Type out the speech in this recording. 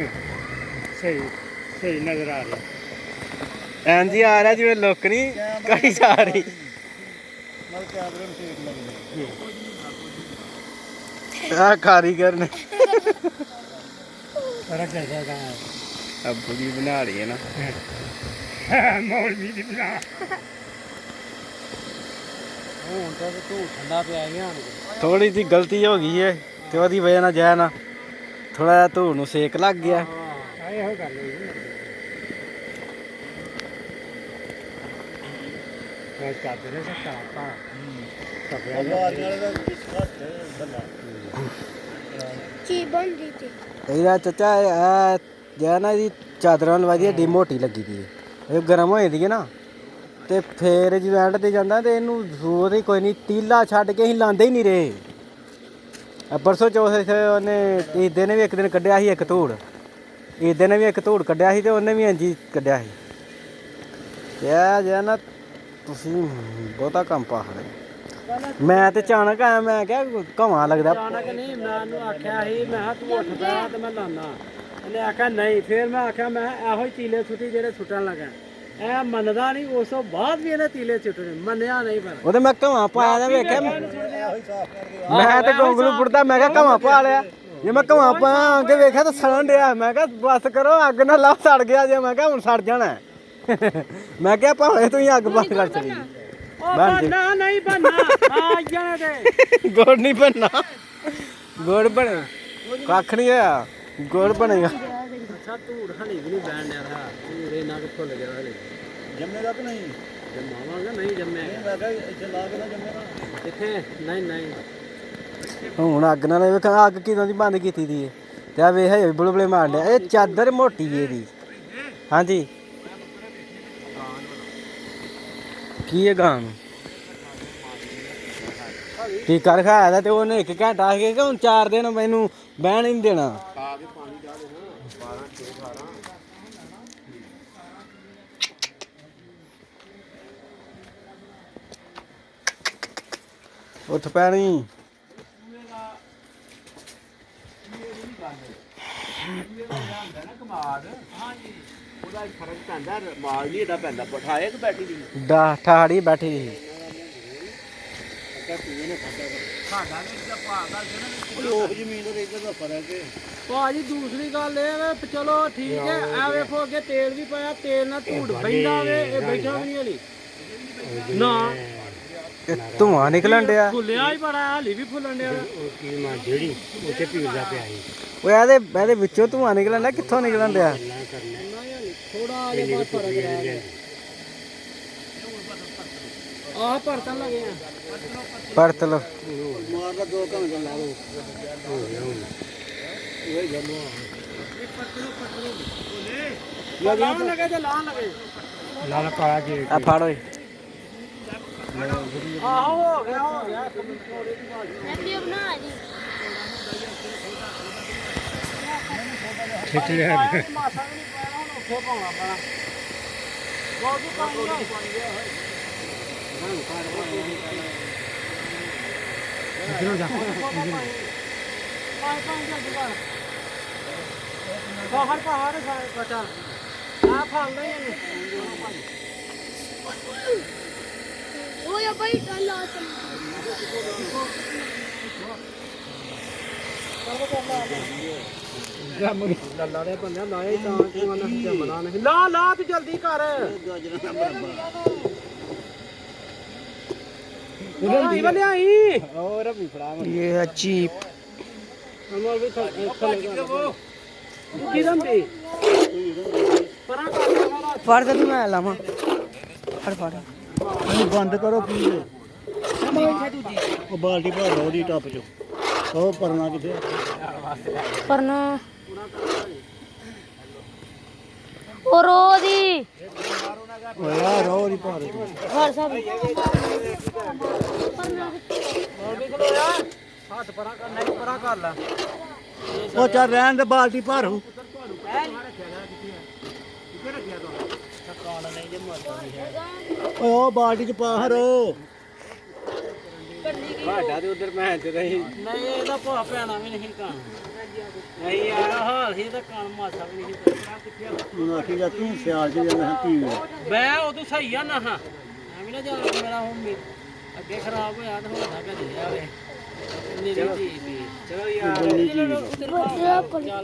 सही सही नजर आ रहा ਐਂ ਜੀ ਆ ਰਿਹਾ ਜਿਵੇਂ ਲੁੱਕ ਨਹੀਂ ਕੜੀ ਜਾ ਰਹੀ। ਆ ਕਾਰੀਗਰ ਨੇ ਅੱਬੂ ਦੀ ਬਣਾ ਰਹੀ ਹੈ ਨਾ मौलवी दी बना ਹੁਣ ਤਾਂ ਤੂੰ ਠੰਡਾ ਪਿਆ ਗਿਆ ਥੋੜੀ ਜਿਹੀ ਗਲਤੀ ਹੋ ਗਈ ਹੈ ਤੇ ਉਹਦੀ ਵਜ੍ਹਾ ਨਾਲ ਜੈ ਨਾ ਥੋੜਾ ਜਿਹਾ ਧੂੜ ਨੂੰ ਸੇਕ ਲੱਗ ਗਿਆ। ਇਹੋ ਗੱਲ ਹੋਈ ਮੈਂ ਚਾਦਰ ਨੇ ਸੱਤਾ ਕੀ ਬਣਦੀ ਸੀ ਇਹਦਾ ਚਾਚਾ ਜੈ ਨਾ ਇਹਦੀ ਚਾਦਰਾਂ ਲਵਾਈ ਡੀ ਮੋਟੀ ਲੱਗੀ ਦੀ ਇਹ ਗਰਮ ਹੋ ਜਾਂਦੀ ਹੈ ਨਾ ਤੇ ਫੇਰ ਜਦੋਂ ਐਂਡ ਤੇ ਜਾਂਦਾ ਤੇ ਇਹਨੂੰ ਜ਼ਰੂਰਤ ਹੀ ਕੋਈ ਨਹੀਂ ਤੀਲਾ ਛੱਡ ਕੇ ਅਸੀਂ ਲਾਉਂਦੇ ਹੀ ਨਹੀਂ ਰਹੇ। ਪਰਸੋਂ ਚੌਥੇ ਉਹਨੇ ਈਦੇ ਨੇ ਵੀ ਇੱਕ ਦਿਨ ਕੱਢਿਆ ਸੀ ਇੱਕ ਧੂੜ ਈਦੇ ਨੇ ਵੀ ਇੱਕ ਧੂੜ ਕੱਢਿਆ ਸੀ ਤੇ ਉਹਨੇ ਵੀ ਇੰਜੀ ਕੱਢਿਆ ਸੀ ਤੇ ਇਹ ਜਿਹਾ ਨਾ ਤੁਸੀਂ ਬਹੁਤਾ ਕੰਮ ਪਾ ਰਹੇ। ਮੈਂ ਤੇ ਅਚਾਨਕ ਆਇਆ ਮੈਂ ਕਿਹਾ ਘਵਾਂ ਲੱਗਦਾ ਅਚਾਨਕ ਨਹੀਂ ਮੈਂ ਉਹਨੂੰ ਆਖਿਆ ਸੀ ਮੈਂ ਕਿਹਾ ਤੂੰ ਉੱਠ ਪਿਆ ਤੇ ਮੈਂ ਲਾਨਾ ਉਹਨੇ ਆਖਿਆ ਨਹੀਂ ਫਿਰ ਮੈਂ ਆਖਿਆ ਮੈਂ ਇਹੋ ਹੀ ਤੀਲੇ ਸੁੱਟੀ ਜਿਹੜੇ ਸੁੱਟਣ ਲੱਗਾ ਇਹ ਮੰਨਦਾ ਨਹੀਂ ਉਸ ਤੋਂ ਬਾਅਦ ਵੀ ਇਹਨੇ ਤੀਲੇ ਸੁੱਟਣੇ ਮੰਨਿਆ ਨਹੀਂ ਪਰ ਉਹਦੇ ਮੈਂ ਘਵਾਂ ਪਾਇਆ ਤਾਂ ਵੇਖਿਆ ਮੈਂ ਤੇ ਗੋਂਗਲੂ ਪੁੱਟਦਾ ਮੈਂ ਕਿਹਾ ਘਵਾਂ ਪਾ ਲਿਆ ਜੇ ਮੈਂ ਘਵਾਂ ਪਾਇਆ ਅੱਗੇ ਵੇਖਿਆ ਤਾਂ ਸੜਨ ਡਿਆ ਮੈਂ ਕਿਹਾ ਬਸ ਕਰੋ ਅੱਗ ਨਾਲ ਲਾ ਸੜ ਗਿਆ ਜੇ ਮੈਂ ਕਿਹਾ ਹੁਣ ਸੜ ਜਾਣਾ ਮੈਂ ਕਿਹਾ ਭਾਵੇਂ ਤੁਸੀਂ ਅੱਗ ਬੰਦ ਕਰ ਚਲੀ ਬੰਨਾ ਨਹੀਂ ਬੰਨਾ ਆ ਜਾਣੇ ਦੇ ਗੁੜ ਨਹੀਂ ਬਣਨਾ ਗੁੜ ਬਣੇ ਕੱਖ ਨਹੀਂ ਹੋਇਆ ਗੁੜ ਬਣੇਗਾ। ਅੱਛਾ ਧੂੜ ਹਣੀ ਵੀ ਨਹੀਂ ਬੈਣ ਡਿਆ ਰਹਾ ਧੂੜ ਇਹਨਾਂ ਕਿੱਥੋਂ ਲੱਗਿਆ ਹਲੇ ਜੰਮੇਗਾ ਕਿ ਨਹੀਂ ਜੰਮਾਵਾਂਗਾ ਨਹੀਂ ਜੰਮਿਆ ਮੈਂ ਕਿਹਾ ਇੱਥੇ ਲਾ ਕੇ ਨਾ ਜੰਮੇਗਾ ਇੱਥੇ ਨਹੀਂ ਨਹੀਂ ਹੁਣ ਅੱਗ ਨਾਲ ਵੇਖ ਅੱਗ ਕਿਦੋਂ ਦੀ ਬੰਦ ਕੀਤੀ ਦੀ ਤੇ ਆ ਵੇਖ ਹਜੇ ਬੁਲਬੁਲੇ ਮਾਰ ਲਿਆ ਇਹ ਚਾਦਰ ਮੋਟੀ ਇਹਦੀ ਹਾਂਜੀ ਕੀ ਹੈ ਗਾਂ ਕੀ ਕਰ ਖਾਇਆ ਤੇ ਉਹਨੇ 1 ਘੰਟਾ ਕੇ ਹੁਣ 4 ਦਿਨ ਮੈਨੂੰ ਬਹਿਣ ਹੀ ਨਹੀਂ ਦੇਣਾ। ਉੱਠ ਪੈਣੀ ਉਹਦਾ ਫਰਕ ਪੈਂਦਾ ਮਾਲ ਨਹੀਂ ਇਹਦਾ ਪੈਂਦਾ ਪਠਾਏ ਕਿ ਬੈਠੀ ਦੀ ਠਾੜੀ ਬੈਠੀ ਸੀ ਸਾਡਾ ਵੀ ਇਹਦਾ ਭਾਗਾ ਲੋਕ ਜ਼ਮੀਨ ਦੇ ਰੇਟ ਦਾ ਫਰਕ ਹੈ ਭਾਜੀ ਦੂਸਰੀ ਗੱਲ ਇਹ ਵੇ ਚਲੋ ਠੀਕ ਹੈ ਆ ਵੇਖੋ ਅੱਗੇ ਤੇਲ ਵੀ ਪਾਇਆ ਤੇਲ ਨਾਲ ਧੂੜ ਪੈਂਦਾ ਵੇ ਇਹ ਬੈਠਾ ਵੀ ਨਹੀਂ ਹਲੀ ਨਾ ਧੂਆਂ ਨਿਕਲਣ ਡਿਆ ਫੁੱਲਿਆ ਹੀ ਬੜਾ ਹਾਲੀ ਵੀ ਫੁੱਲਣ ਡਿਆ ਕੀ ਮਾਂ ਜਿਹੜੀ ਉੱਤੇ ਪੀੜਦਾ ਪਿਆ ਸੀ ਉਹ ਇਹਦੇ ਵਿੱਚੋਂ ਧੂਆਂ ਨਿਕਲਣ ਡਿਆ ਕਿੱਥੋਂ ਨਿਕਲਣ ਡਿਆ ਥੋੜਾ ਜਿਹਾ ਬਹੁਤ ਫਰਕ ਰਹਿ ਗਿਆ ਆਹ ਪਰਤਨ ਲਗੇ ਆ ਪਰਤ ਲੋ ਮਾਰਦਾ 2 ਘੰਟੇ ਲਾ ਲਓ ਹੋ ਗਿਆ ਹੁਣ ਇਹ ਜਮਾ ਇਹ ਪੱਤਰੋ ਲਾ ਲਗੇ ਤੇ ਲਾ ਲਗੇ ਲਾ ਪਾਇਆ ਜੀ ਆ ਫੜ ਓਏ ਆਹੋ ਹੋ ਗਿਆ ਮੈਂ ਵੀ ਬਣਾ ਦੀ ਖਿੱਚ ਲਿਆ ਮਾਸਾ ਵੀ ਨਹੀਂ ਪਾਇਆ ਹੁਣ ਉੱਥੇ ਪਾਉਣਾ ਪੈਣਾ ਬਹੁਤ ਪਾਣੀ ਕਿਧਰੋਂ ਜਾ ਬਾਹਰ ਪਹਾੜ ਸਾਰੇ ਬਚਾ ਆ ਫੜ ਲੈ ਇਹਨੂੰ ਉਹ ਯਾ ਭਾਈ ਲਾ ਚੱਲ ਲੱਲਾ ਦੇ ਬੰਦੇ ਲਾਏ ਤਾਂ ਕਿ ਮਨ ਜਮਣਾ ਨਹੀਂ ਲਾ ਲਾ ਤੂੰ ਜਲਦੀ ਕਰ ਉਧਰ ਦੀ ਬਣਾਈ ਹੋਰ ਵੀ ਫੜਾ ਇਹ ਹੈ ਚੀਪ ਅਮਰ ਵੀ ਥੱਲੇ ਕਿਦਮ ਦੀ ਪਰਾਂ ਕਰ ਫੜ ਤੇ ਤੂੰ ਮੈਂ ਲਾਵਾਂ ਫੜ ਬੰਦ ਕਰੋ ਪਲੀਜ਼ ਉਹ ਬਾਲਟੀ ਭਰ ਲਓ ਉਹਦੀ ਟੱਪ ਚੋਂ ਉਹ ਪਰਨਾ ਕਿੱਥੇ ਪਰਨਾ ਉਹ ਰੋਦੀ ਓਏ ਯਾਰ ਉਹ ਦੀ ਭਰ ਘਰ ਸਭ ਹੱਥ ਪਰਾਂ ਕਰ ਨਹੀਂ ਪਰਾਂ ਕਰ ਲੈ ਉਹ ਚੱਲ ਰਹਿਣ ਦੇ ਬਾਲਟੀ ਭਰੂ ਓਏ ਉਹ ਬਾਲਟੀ ਚ ਪਾ ਹਰੋ ਸਾਡਾ ਤੇ ਉਧਰ ਮੈਂ ਤੇ ਰਹੀ ਨਹੀਂ ਇਹਦਾ ਭਾ ਪੈਣਾ ਵੀ ਨਹੀਂ ਕਾ ਨਹੀਂ ਯਾਰ ਹਾਲ ਸਿਆਲ ਸੀ ਤਾਂ ਕਣ ਮਾਸਾ ਵੀ ਨਹੀਂ ਪਤਾ ਕਿੱਥੇ ਆ ਤੂੰ ਆਖੀ ਜਾ ਤੂੰ ਸਿਆਲ ਚ ਜਾਂਦਾ ਹਾਂ ਧੀ ਮੈਂ ਉਦੋਂ ਸਹੀ ਆ ਨਾ ਹਾਂ ਐਵੇਂ ਨਾ ਜਾ ਮੇਰਾ ਹੁਣ ਅੱਗੇ ਖਰਾਬ ਹੋਇਆ ਤਾਂ ਹੁਣ ਨਾ ਕਦੇ ਆਵੇ ਚਲੋ ਯਾਰ ਵਧੀਆ